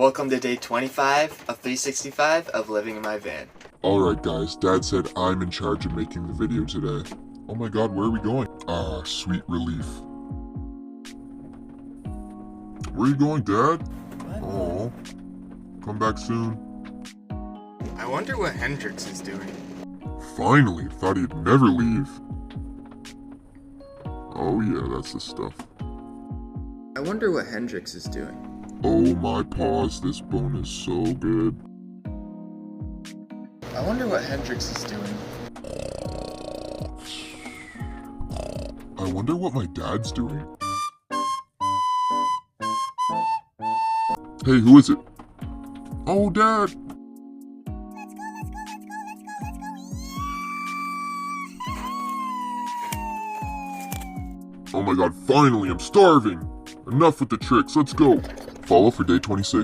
Welcome to day 25 of 365 of living in my van. Alright guys, Dad said I'm in charge of making the video today. Oh my god, where are we going? Ah, sweet relief. Where are you going, Dad? Oh, come back soon. I wonder what Hendrix is doing. Finally, thought he'd never leave. Oh yeah, that's the stuff. I wonder what Hendrix is doing. Oh my paws, this bone is so good. I wonder what Hendrix is doing. I wonder what my dad's doing. Hey, who is it? Oh, Dad! Oh my god, finally, I'm starving! Enough with the tricks, let's go! Follow for day 26.